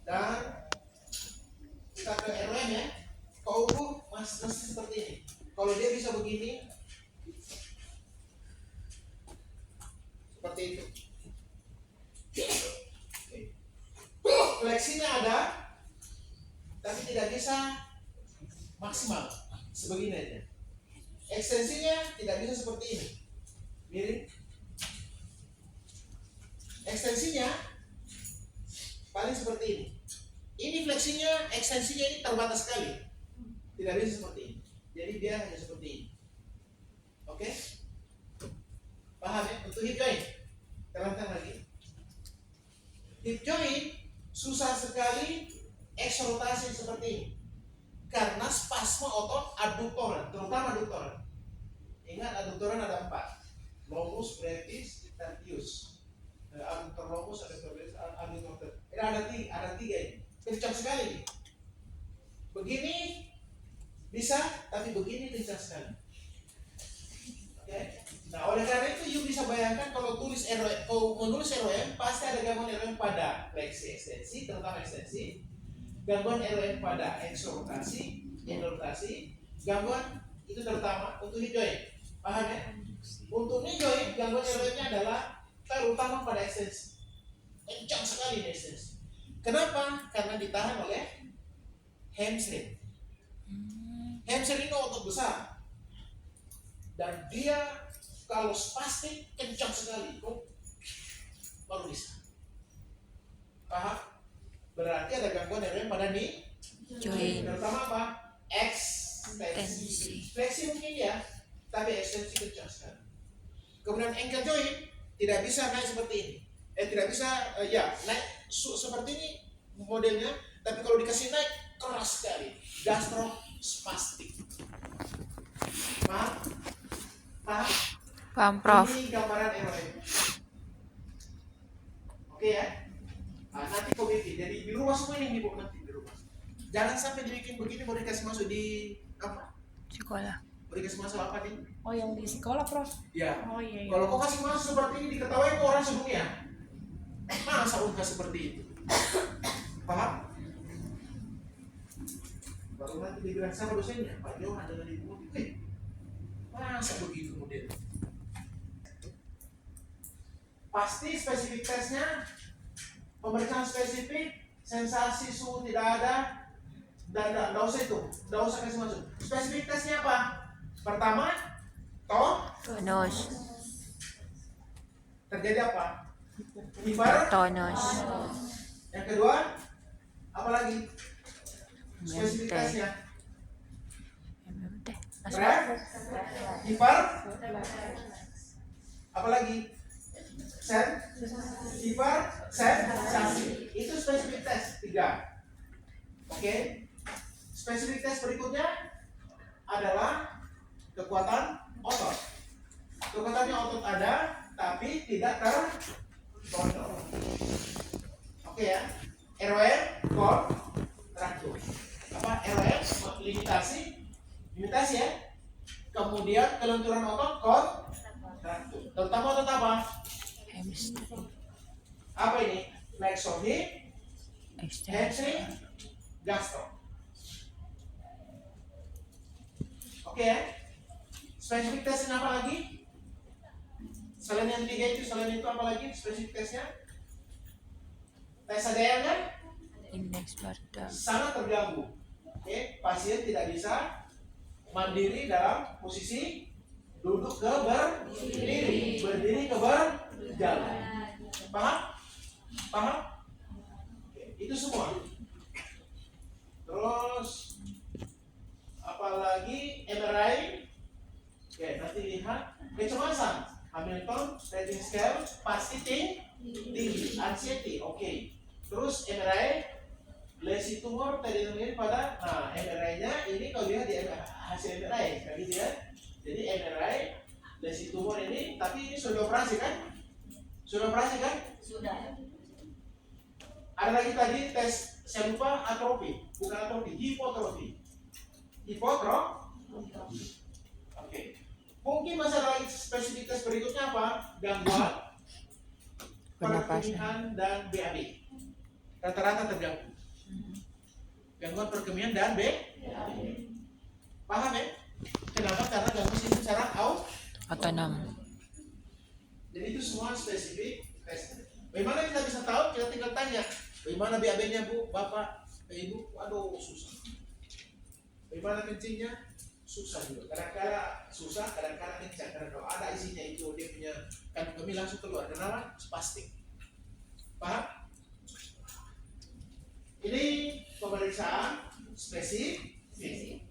Dan kita ke ROM ya. Kau ukur masih seperti ini. Kalau dia bisa begini, seperti itu. Fleksinya ada, tapi tidak bisa maksimal sebegini aja. Ekstensinya tidak bisa seperti ini, miring. Ekstensinya paling seperti ini. Ini fleksinya, ekstensinya ini terbatas sekali, tidak bisa seperti ini. Jadi dia hanya seperti ini. Oke? Paham ya? Untuk hip joint, terangkan lagi. Hip joint susah sekali eksorotasi seperti ini, karena spasme otot adduktoran, terutama adduktoran. Ingat, adduktoran ada 4: longus, brevis, gluteus. Adduktor longus, adduktor brevis, adduktor. Ini ada tiga ini. Kencang sekali. Begini bisa, tapi begini kencang sekali. Oke. Nah, oleh karena itu, you bisa bayangkan kalau menulis ROM, pasti ada gangguan ROM pada fleksi ekstensi, terutama ekstensi, gangguan ROM pada eksorotasi, endorotasi, gangguan itu terutama untuk hip joint. Paham ya? Untuk knee joint, gangguan ROM-nya adalah terutama pada ekstensi. Kencang sekali ekstensi. Kenapa? Karena ditahan oleh hamstring. Hamstring ini otot besar, dan dia kalau spastik kencang sekali, baru bisa. Paham? Berarti ada gangguan ROM pada knee joint. Terutama apa? Ekstensi. Fleksi mungkin ya, tapi ekstensi kencang sekali. Kemudian ankle joint tidak bisa naik seperti ini. Tidak bisa naik seperti ini modelnya, tapi kalau dikasih naik keras sekali. Gastrospastik. Paham? Paham, Prof. Ini gambaran ROM. Oke ya. Nah, nanti kau bikin. Jadi di rumah semua ini Bu, nanti di rumah. Jangan sampai dibikin begini mau dikasih masuk di apa? Sekolah. Mau dikasih masuk apa nih? Oh, yang di sekolah, Prof? Ya. Oh iya. Kalau kau kasih masuk seperti ini, diketahui kau orang sedunia. Masa unggah seperti itu? Paham? Baru nanti dibilang sama dosennya, Pak Johan jangan dibunuh. Masa begitu model? Pasti spesifik tesnya, pemeriksaan spesifik, sensasi suhu tidak ada, dan tidak usah itu, tidak usah kasih masuk. Spesifik tesnya apa? Pertama, Tonus. terjadi apa? Hiper. Tonus. Yang kedua, apa lagi? Spesifik MMT. tesnya. MMT. Ref, hiper, apa lagi? Hiper, sensasi. Itu spesifik tes 3. Oke. Spesifik tes berikutnya adalah kekuatan otot. Kekuatannya otot ada, tapi tidak terkontrol. Oke ya. ROM, kontraktur. Apa? ROM limitasi ya. Kemudian kelenturan otot, kontraktur. Terutama otot apa? Hamstring. Apa ini? Flexor hip, Extensor. hamstring, gastro. Oke ya. Spesifik tesnya apa lagi? Selain yang 3 itu, selain itu apa lagi spesifik tesnya? Tes ADL-nya Indeks badan. sangat terganggu. Oke, pasien tidak bisa mandiri dalam posisi duduk ke berdiri, berdiri ke berjalan. Paham? Oke, itu semua. Terus apalagi MRI. Oke, nanti lihat kecemasan. Hamilton Rating Scale pasti tinggi. Anxiety, oke. Terus MRI lesi tumor terdeteksi pada, MRI-nya ini kalau lihat di hasil MRI, kayak gitu ya. Jadi MRI lesi tumor ini, tapi ini sudah operasi kan? Sudah operasi kan? Sudah. Ada lagi tadi tes, saya lupa, atrofi, bukan atrofi, hipotrofi. Oke. Mungkin masalah spesifik tes berikutnya apa? Gangguan pernapasan dan BAB. Rata-rata terganggu. Gangguan perkemian dan B. Paham ya? Kenapa? Karena gangguan sistem saraf Otonom. Jadi itu semua spesifik tes. Bagaimana kita bisa tahu? Kita tinggal tanya. Bagaimana BAB-nya Bu, Bapak, Ibu? Aduh susah. Bagaimana kencingnya? Susah juga. Kadang-kadang susah, kadang-kadang kencang. Karena kalau ada isinya itu dia punya kandung kemih langsung keluar. Kenapa? Spastik. Paham? Ini pemeriksaan spesifik.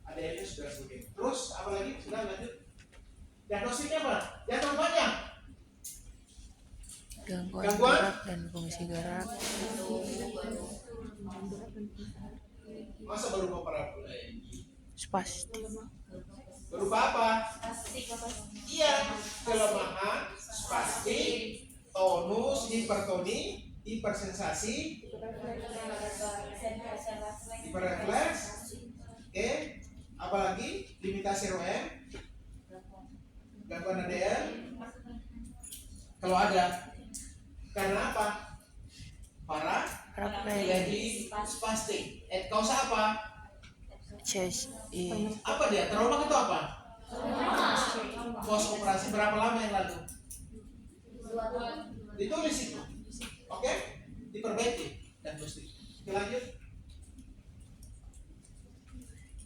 ADN-nya sudah sebutkan. Terus apa lagi? Sudah lanjut. Diagnostiknya apa? Yang keempatnya Gangguan Gangguan? gerak dan fungsi gerak. masa berupa paraplegia? Spastik. Berupa apa? Iya, kelemahan, spastik, tonus, hipertoni, hipersensasi, hiperrefleks. Oke, apalagi limitasi ROM, gangguan ADN. Kalau ada, karena apa? Paraplegia. Jadi spastik. Kausa apa? Chest. Apa dia? Trauma atau apa? Pos operasi berapa lama yang lalu? Ditulis itu. Oke? Diperbaiki dan mesti. Oke, lanjut.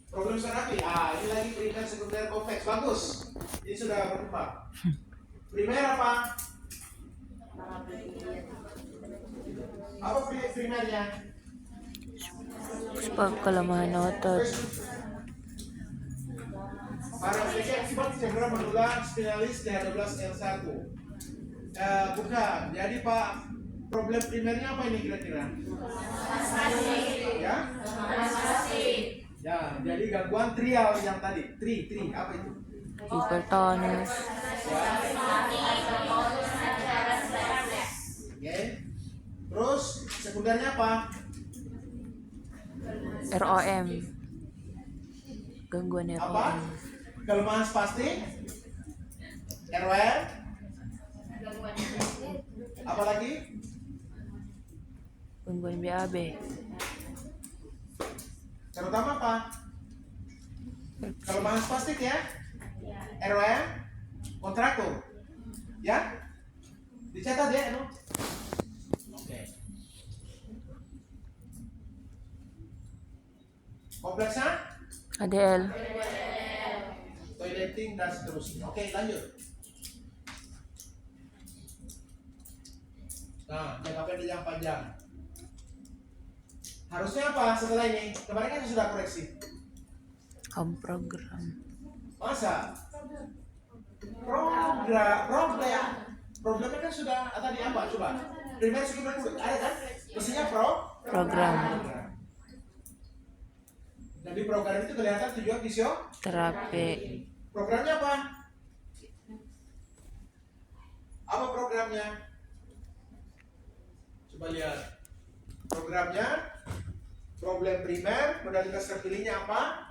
Problem terapi. Ini lagi primer sekunder kompleks. Bagus. Ini sudah berkembang. Primer apa? Apa primernya? Sebab kelemahan otot. Paraplegia akibat cedera menular spinalis TH12L1. Bukan. Jadi Pak, problem primernya apa ini kira-kira? Ya? Ya, jadi gangguan trial yang tadi. Tri, apa itu? Hipertonus. Oke. Terus sekundernya apa? ROM. Gangguan Apa? ROM. Kelemahan spastik. ROM. Apa lagi? Gangguan BAB. Terutama apa? Kelemahan spastik ya. ROM. Kontraktor. Ya? Dicatat ya, no? Oke. Kompleksnya? ADL. Toileting dan seterusnya. Oke, lanjut. Nah, jangka pendek yang panjang. Harusnya apa setelah ini? Kemarin kan sudah koreksi. Home program. Masa? Problemnya kan sudah tadi apa? Coba. Primer sekunder ada kan? Mestinya Program. Dan di program itu kelihatan tujuan Terapi. Programnya apa? Apa programnya? Coba lihat. Programnya, problem primer, modalitas terpilihnya apa?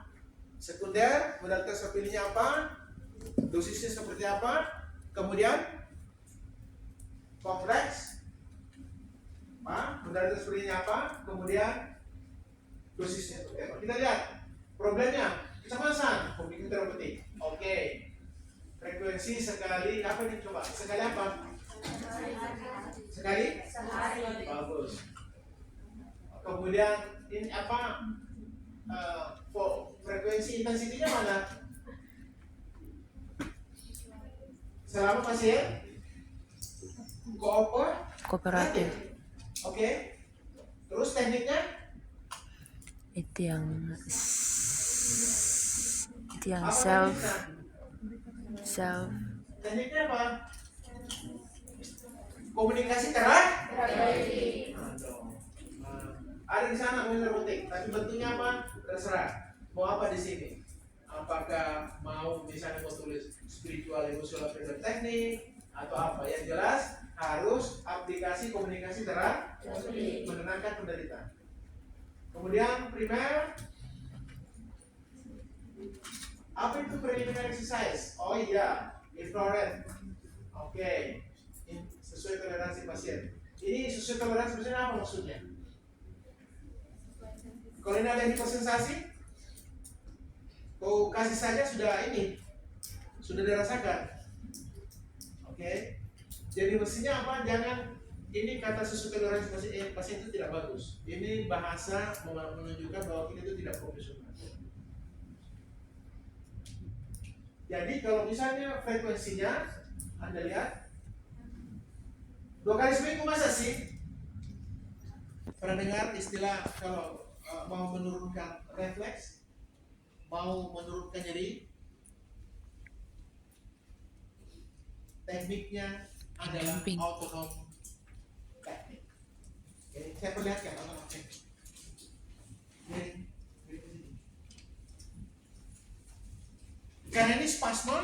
Sekunder, modalitas terpilihnya apa? Dosisnya seperti apa? Kemudian kompleks, modalitas terpilihnya apa? Kemudian dosisnya. Kita lihat problemnya. Kecemasan, komputer terpetik. Oke. Frekuensi sekali apa nih coba? Sekali apa? Sekali? Bagus. Kemudian ini apa? Frekuensi intensitinya mana? Selama pasien Kooperatif. Oke. Terus tekniknya? Itu yang Apa self. Tekniknya apa? Komunikasi terakhir. Ada di sana komputer penting, tapi bentuknya apa? Terserah. Mau apa di sini? Apakah mau misalnya mau tulis spiritual, emosional, freedom teknik atau apa? Yang jelas harus aplikasi komunikasi terakhir menenangkan penderita. Kemudian primer. Apa itu preliminary exercise? Oh iya, infrared. Oke. Sesuai toleransi pasien. Ini sesuai toleransi pasien apa maksudnya? Kalau ini ada hipersensasi, kau kasih saja sudah dirasakan. Oke. Jadi mestinya apa? Jangan ini kata sesuatu toleransi pasien itu tidak bagus. Ini bahasa menunjukkan bahwa kita itu tidak profesional. Jadi kalau misalnya frekuensinya, Anda lihat 2 kali seminggu masa sih? Pernah dengar istilah kalau mau menurunkan refleks, mau menurunkan nyeri, tekniknya adalah Pumping. autonom teknik. Oke, saya perlihatkan autonom teknik. Karena ini spasme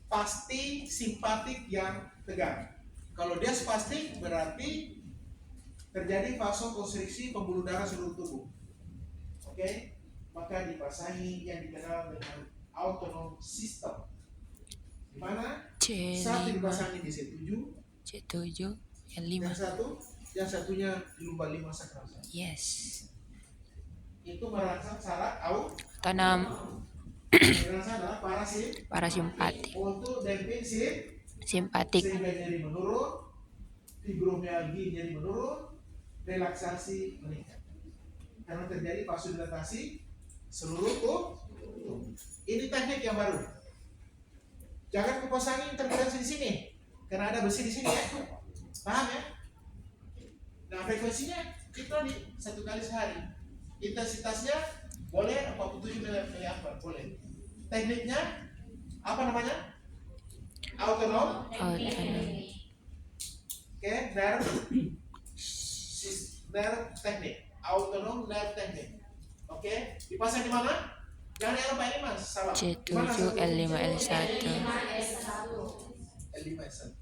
pasti simpatik yang tegang. Kalau dia spastik berarti terjadi vasokonstriksi pembuluh darah seluruh tubuh. Oke, maka dipasangi yang dikenal dengan autonom system. Di mana satu C5, dipasangi di C7, C7, yang L5. satunya di lumbar 5 sakrasa. Yes. Itu merangsang saraf Tanam merangsang adalah parasimpatik, untuk damping simpatik. sehingga nyeri menurun, fibromialgi nyeri menurun, relaksasi meningkat. Karena terjadi vasodilatasi seluruh tubuh. Ini teknik yang baru. Jangan kupasangin interferensi di sini, karena ada besi di sini ya. Paham ya? Nah frekuensinya itu di 1 kali sehari. Intensitasnya boleh 47 mA, boleh. Tekniknya apa namanya? Autonom. Oke, nerve teknik. Autonom nerve teknik. Oke, dipasang di mana? Jangan yang lupa ini mas, salah. C7, Dimana satu? L5, L1. L5 S1.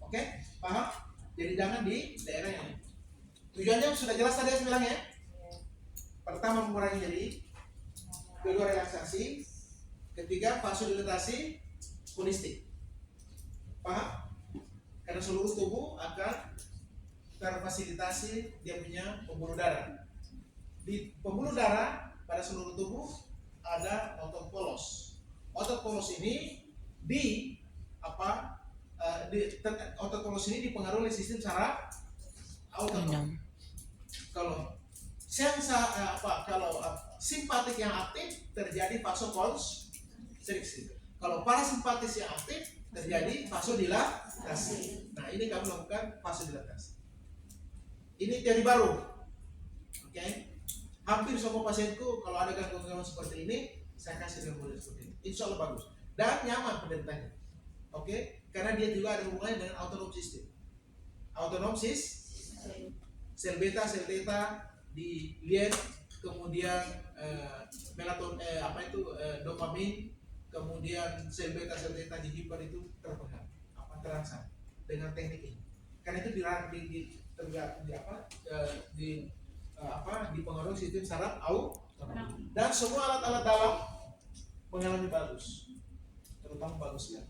Oke, paham? Jadi jangan di daerah yang ini. Tujuannya sudah jelas tadi saya bilang ya. Pertama mengurangi nyeri, kedua relaksasi, ketiga vasodilatasi punistik. Paham? Karena seluruh tubuh akan terfasilitasi dia punya pembuluh darah. Di pembuluh darah pada seluruh tubuh ada otot polos. Otot polos ini otot polos ini dipengaruhi oleh sistem saraf autonom. Kalau simpatik yang aktif terjadi vasokonstriksi. Kalau parasimpatis yang aktif terjadi vasodilatasi. Nah, ini kami lakukan vasodilatasi. Ini teori baru. Oke. Hampir semua pasienku kalau ada gangguan seperti ini, saya kasih dengan model seperti ini. Insya Allah bagus dan nyaman penderitanya. Oke, karena dia juga ada hubungannya dengan autonom sistem. Autonom sel beta, sel theta dilihat, kemudian dopamin, kemudian sel beta, sel theta di hiper itu terangsang dengan teknik ini. Karena itu dipengaruhi sistem saraf autonom. Dan semua alat-alat dalam mengalami bagus, terutama bagus ya.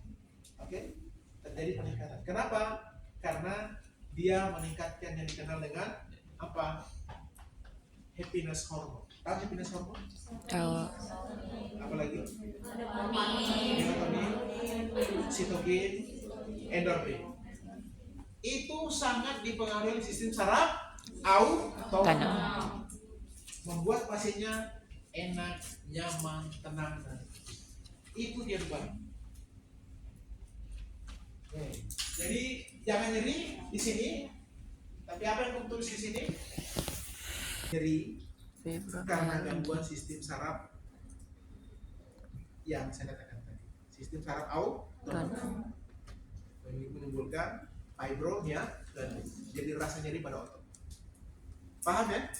Oke, terjadi peningkatan. Kenapa? Karena dia meningkatkan yang dikenal dengan apa? Happiness hormone. Tahu happiness hormone? Tahu. Apalagi? Melatonin, sitokin, endorfin. Itu sangat dipengaruhi oleh sistem saraf autonom. Membuat pasiennya enak, nyaman, tenang. Itu dia buat. Jadi jangan nyeri di sini. Tapi apa yang tulis di sini? Nyeri karena gangguan sistem saraf yang saya katakan tadi. Sistem saraf autonom menimbulkan fibromyalgia. Jadi rasa nyeri pada otot. Paham ya?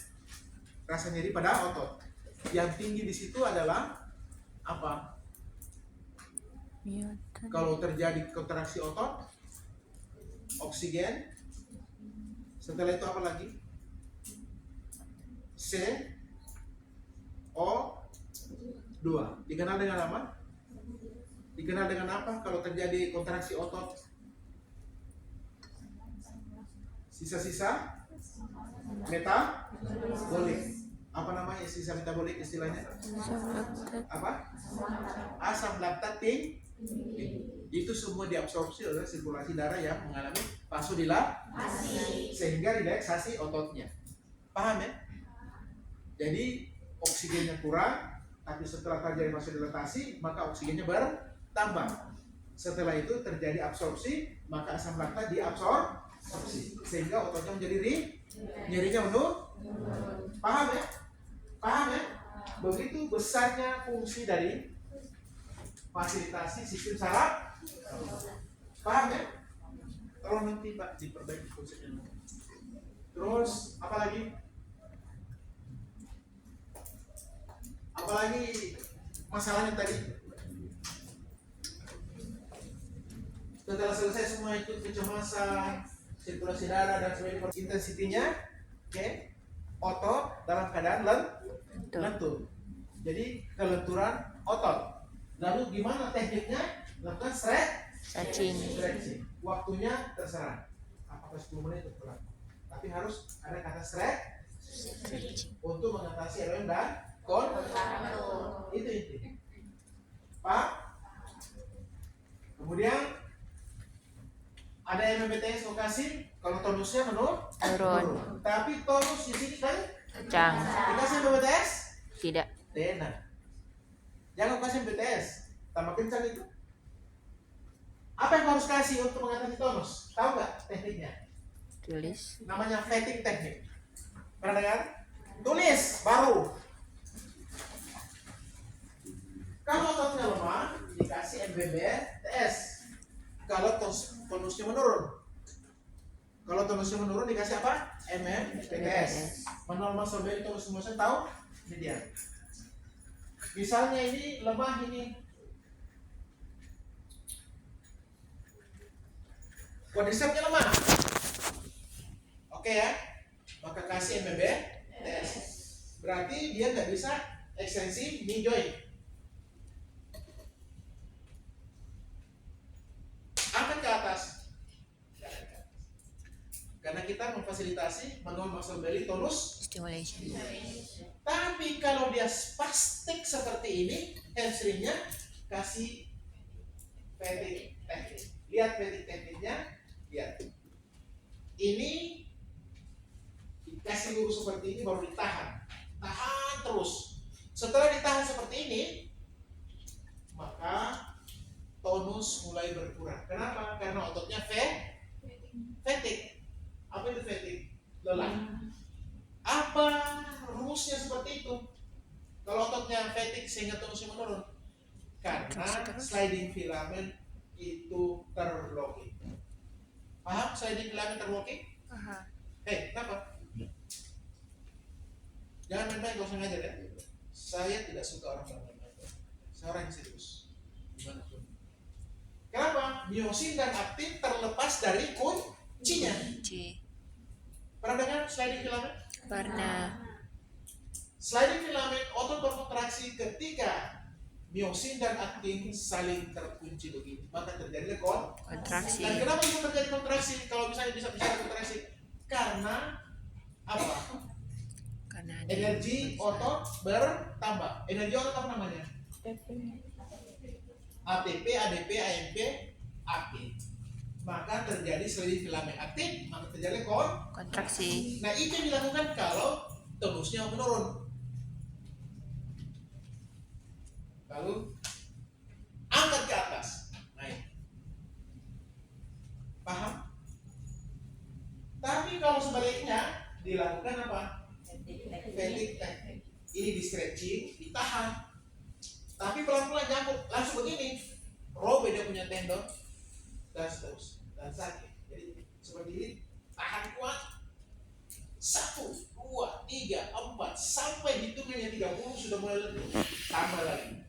Rasa nyeri pada otot. Yang tinggi di situ adalah apa? Kalau terjadi kontraksi otot, oksigen. Setelah itu apa lagi? CO2. Dikenal dengan apa? Dikenal dengan apa kalau terjadi kontraksi otot? Sisa-sisa metabolik. Apa namanya sisa metabolik istilahnya? Asam laktat. Apa? Asam laktat tinggi. Itu semua diabsorpsi oleh sirkulasi darah yang mengalami vasodilatasi sehingga relaksasi ototnya. Paham ya? Jadi oksigennya kurang, tapi setelah terjadi vasodilatasi maka oksigennya bertambah. Setelah itu terjadi absorpsi, maka asam laktat diabsorpsi sehingga ototnya menjadi nyerinya menurun. Paham ya? Paham ya? Begitu besarnya fungsi dari fasilitasi sistem saraf. Paham ya? Tolong nanti Pak diperbaiki konsepnya. Terus apa lagi? Apalagi masalahnya tadi? Setelah selesai semua itu kecemasan, sirkulasi darah dan sebagainya, intensitinya, oke, otot dalam keadaan lentur. Jadi kelenturan otot. Lalu gimana tekniknya? Lakukan Stretching. Waktunya terserah. Apakah 10 menit atau berapa? Tapi harus ada kata stretch untuk mengatasi rem dan kontraksi. Itu. Pak. Kemudian ada MMBTS lokasi kalau tonusnya menurun. Tapi tonus di sini kan Kencang. dikasih MMBTS? Tidak. Tidak. Jangan kasih MMBTS. Tambah kencang itu. Apa yang harus kasih untuk mengatasi tonus? Tahu nggak tekniknya? Tulis. Namanya fatigue teknik. Pernah dengar? Tulis baru. Kalau ototnya lemah, dikasih MBBTS. Kalau tonusnya menurun. Kalau tonusnya menurun dikasih apa? MMBTS. Manual muscle belly tonus motion tahu? Ini dia. Misalnya ini lemah ini. Quadricepsnya lemah. Oke ya. Maka kasih MMBTS. Berarti dia nggak bisa ekstensi knee joint. Angkat ke atas. Karena kita memfasilitasi manual muscle belly tonus Stimulation. Tapi kalau dia spastik seperti ini, hamstringnya kasih fatigue teknik. Lihat fatigue tekniknya, lihat. Ini dikasih lurus seperti ini baru ditahan. Tahan terus. Setelah ditahan seperti ini, maka tonus mulai berkurang. Kenapa? Karena ototnya fatigue. Apa itu fatigue? Lelah. Apa rumusnya seperti itu? Kalau ototnya fatigue sehingga tonusnya menurun? Karena sliding filament itu terblokir. Paham sliding filament terblokir? Paham. Kenapa? Jangan main-main, gak usah ngajar ya. Saya tidak suka orang main-main. Saya orang yang serius. Gimana pun. Kenapa? Miosin dan aktin terlepas dari kuncinya. Pernah dengar sliding filament? Pernah. Sliding filament otot berkontraksi ketika miosin dan aktin saling terkunci begini, maka terjadi Kontraksi. Dan kenapa bisa terjadi kontraksi? Kalau misalnya bisa kontraksi, karena apa? Karena Energi otot bertambah. Energi otot apa namanya? ATP, ADP, AMP, AP. Maka terjadi sliding filament aktif, maka terjadi kontraksi. Nah itu yang dilakukan kalau tonusnya menurun. Lalu angkat ke atas, naik. Paham? Tapi kalau sebaliknya dilakukan apa? Fatigue teknik. Ini di stretching, ditahan. Tapi pelan-pelan nyambung, langsung begini. Robek dia punya tendon dan seterusnya dan sakit. Jadi seperti ini, tahan kuat. 1, 2, 3, 4 sampai hitungannya 30 sudah mulai lentur. Tambah lagi.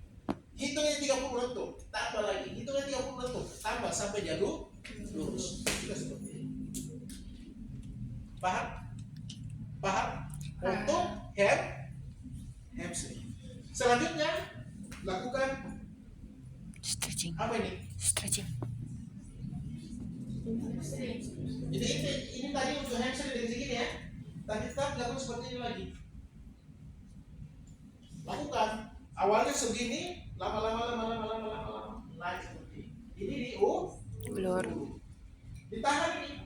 Hitungnya 30 lentur, tambah lagi. Hitungnya 30 lentur, tambah sampai jatuh lurus. Sudah seperti ini. Paham? Paham? Untuk hamstring. Selanjutnya lakukan Stretching. apa ini? Stretching. Jadi ini tadi untuk hamstring dari sini ya. Tapi tetap dilakukan seperti ini lagi. Lakukan. Awalnya segini, lama-lama naik seperti ini. Ini di Ulur. ditahan ini.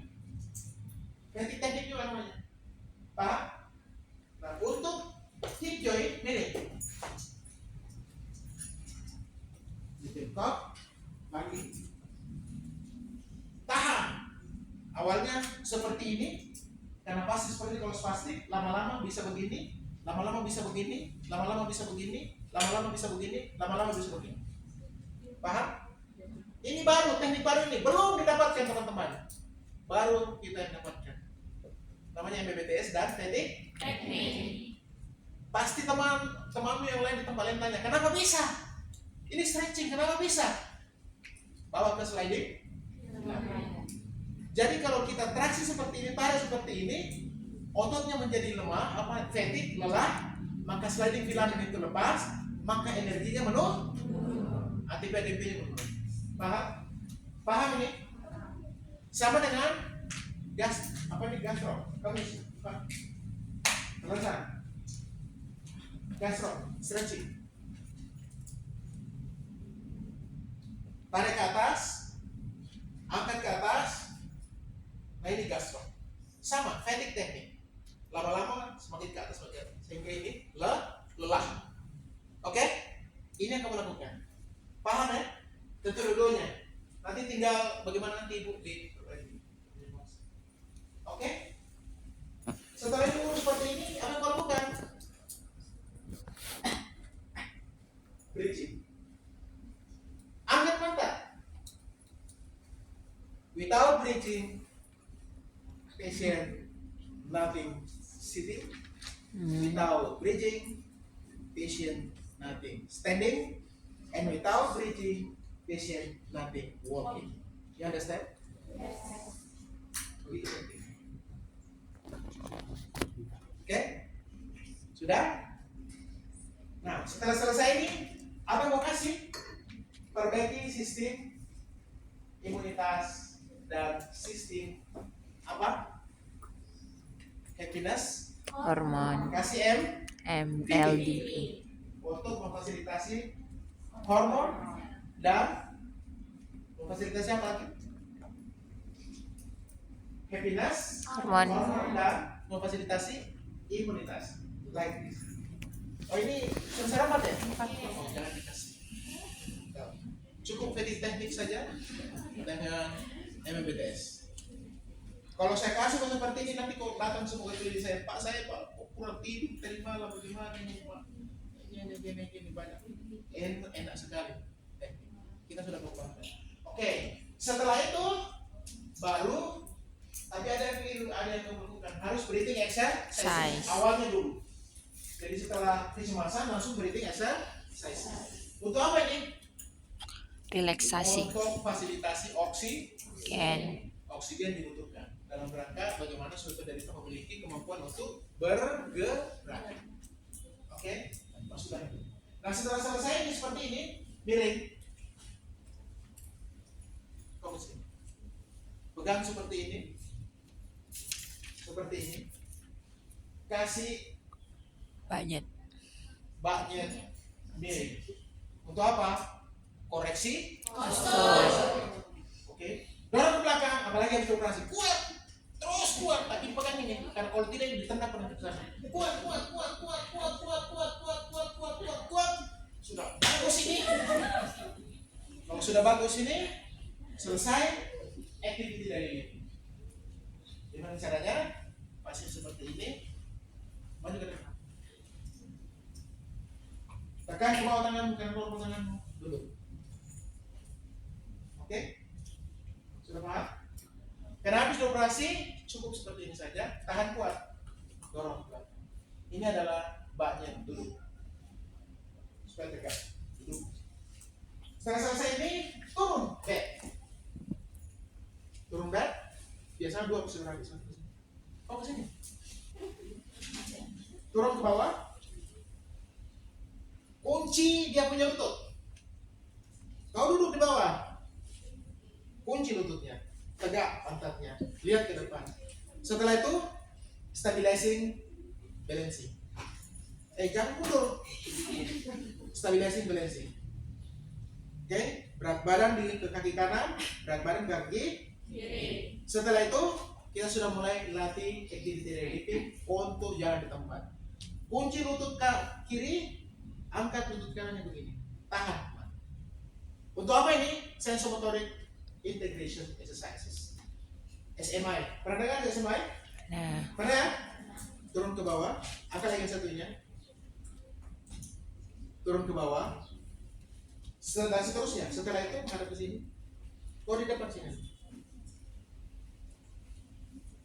Teknik juga namanya. Paham? Nah, untuk hip joint miring. Ditekuk lagi. Tahan. Awalnya seperti ini. Karena pasti seperti ini, kalau spastik lama-lama bisa begini, lama-lama bisa begini, lama-lama bisa begini, lama-lama bisa begini, lama-lama bisa begini. Paham? Ini baru, teknik baru ini belum didapatkan teman-teman. Baru kita yang dapatkan. Namanya MBBTS dan teknik. Pasti temanmu yang lain di tempat lain tanya, kenapa bisa? Ini stretching, kenapa bisa? Bawa ke sliding. Jadi kalau kita traksi seperti ini, tarik seperti ini, ototnya menjadi lemah, fatigue, lelah, maka sliding filament itu lepas, maka energinya menurun, ATP-ADP-nya menurun. Paham? Paham ini? Sama dengan gastro. Kamu terusan. Gastro, stretching. Tarik ke atas, angkat ke atas. Nah ini gastro. Sama, fatigue teknik. Lama-lama semakin ke atas, sehingga ini lelah. Oke? Ini yang kamu lakukan. Paham ya? Tentu dua-duanya. Nanti tinggal bagaimana nanti ibu di. Oke? Setelah itu seperti ini, apa yang kau lakukan? Bridging. Angkat mata. Without bridging, patient nothing sitting. Without bridging, patient nothing standing. And without bridging, patient nothing walking. You understand? Yes. Oke? Sudah? Nah, setelah selesai ini, apa yang mau kasih? Perbaiki sistem imunitas dan sistem apa? Happiness. Hormon. Kasih MLDP. untuk memfasilitasi hormon dan memfasilitasi apa lagi? Happiness, Hormon. dan memfasilitasi imunitas. Like this. Oh ini seramat ya? Oh, jangan dikasih. Cukup fatigue teknik saja dengan MBBTS. Kalau saya kasih seperti ini, nanti kok datang semua ke saya, Pak saya Pak kurang tidur tadi malam, bagaimana ini Pak? Ini banyak. Enak sekali. Kita sudah membahas. Oke, setelah itu baru tapi ada yang melakukan harus breathing exercise awalnya dulu. Jadi setelah kecemasan langsung breathing exercise. Untuk apa ini? Relaksasi. Untuk fasilitasi oksigen dibutuhkan dalam rangka bagaimana suatu dari itu memiliki kemampuan untuk bergerak. Oke, sudah. Nah setelah selesai ini seperti ini, miring. Kau ke sini. Pegang seperti ini. Seperti ini. Kasih Banyak. miring. Untuk apa? Koreksi. Oke. Dorong ke belakang, apalagi habis operasi. Kuat. Terus kuat, tapi pegang ini. Karena kalau tidak ini ditendang pernah ke sana. Kuat. Sudah bagus ini. Kalau sudah bagus ini, selesai activity dari ini. Gimana caranya? Pasien seperti ini, maju ke depan. Tekan ke bawah tanganmu, ke bawah tanganmu dulu. Oke? Sudah paham? Karena habis operasi cukup seperti ini saja, tahan kuat, dorong ke belakang. Ini adalah baknya dulu. Supaya tegak. Dulu. Setelah selesai ini, turun back. Turun back. Biasanya 2 pusing lagi. Oh ke sini. Turun ke bawah. Kunci dia punya lutut. Kau duduk di bawah. Kunci lututnya. Tegak pantatnya. Lihat ke depan. Setelah itu stabilizing, balancing. Jangan mundur. Stabilizing balancing. Oke, berat badan ke kaki kanan, berat badan ke kaki kiri. Setelah itu kita sudah mulai latih activity lifting untuk jalan di tempat. Kunci lutut ke kiri, angkat lutut kanannya begini, tahan. Untuk apa ini? Sensomotoric integration exercises. SMI. Pernah dengar SMI? Nah, Pernah ya? Turun ke bawah, angkat lagi yang satunya. Turun ke bawah. Dan seterusnya. Setelah itu menghadap ke sini. Kau di depan sini.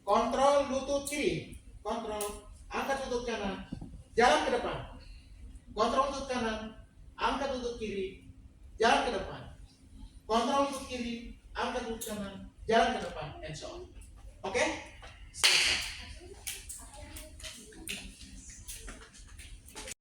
Kontrol lutut kiri. Kontrol. Angkat lutut kanan. Jalan ke depan. Kontrol lutut kanan. Angkat lutut kiri. Jalan ke depan. Kontrol lutut kiri. Angkat lutut kanan. Jalan ke depan. And so on. Oke?